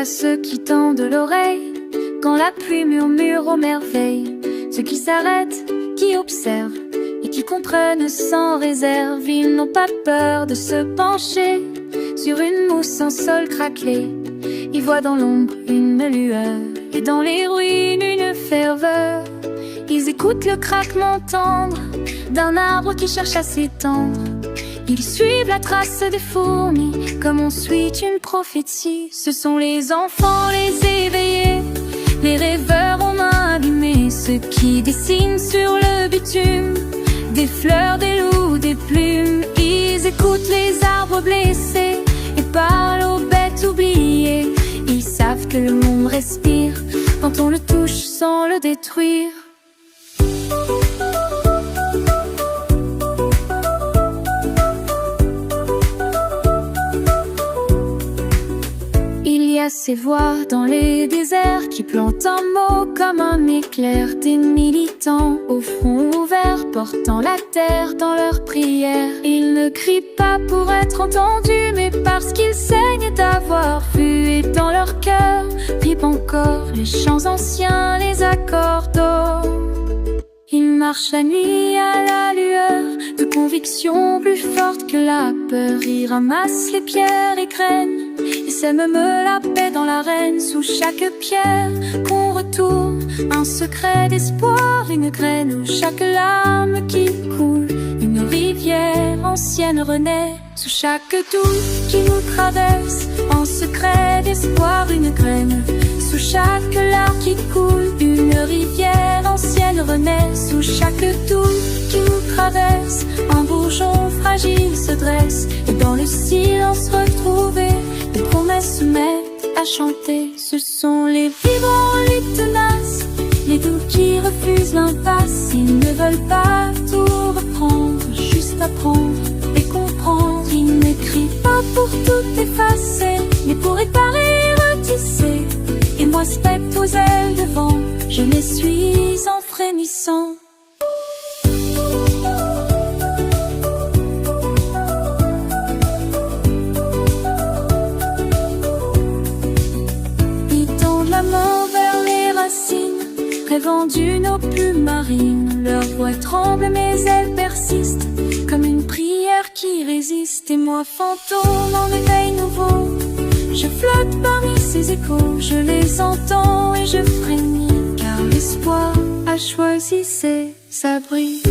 a ceux qui tendent l'oreille quand la pluie murmure aux merveilles, ceux qui s'arrêtent, qui observent et qui comprennent sans réserve. Ils n'ont pas peur de se pencher sur une mousse en sol craquelé. Ils voient dans l'ombre une lueur et dans les ruines une ferveur. Ils écoutent le craquement tendre d'un arbre qui cherche à s'étendre. Ils suivent la trace des fourmis comme on suit une prophétie. Ce sont les enfants, les éveillés, les rêveurs aux mains allumées, ceux qui dessinent sur le bitume des fleurs, des loups, des plumes. Ils écoutent les arbres blessés et parlent aux bêtes oubliées. Ils savent que le monde respire quand on le touche sans le détruire. Il y a ces voix dans les déserts qui plantent un mot comme un éclair. Des militants au front ouvert portant la terre dans leurs prières. Ils ne crient pas pour être entendus, mais parce qu'ils saignent d'avoir vu. Et dans leur cœur vivent encore les chants anciens, les accords d'or. Ils marchent la nuit à la lueur de convictions plus fortes que la peur. Ils ramassent les pierres et graines et sèment la paix dans l'arène. Sous chaque pierre qu'on retourne, un secret d'espoir, une graine où chaque larme qui coule, une rivière ancienne renaît. Sous chaque doute qui nous traverse, un secret d'espoir, une graine. Sous chaque larme qui coule, une rivière ancienne renaît. Sous chaque doute qui nous traverse, un bourgeon fragile se dresse. Et dans le silence retrouvé, les promesses se mettent à chanter. Ce sont les vivants, les tenaces, les doux qui refusent l'impasse. Ils ne veulent pas tout reprendre, juste apprendre et comprendre. Ils ne crient pas pour tout effacer, mais pour réparer, retisser. Et moi, spectre aux ailes de vent, je les suis en frémissant. Ils tendent la main vers les racines, rêvant d'une eau plus marine. Leur voix tremble, mes ailes persistent, comme une prière qui résiste. Et moi, fantôme en éveil nouveau, je flotte parmi ces échos, je les entends et je frémis, car l'espoir a choisi ses abris.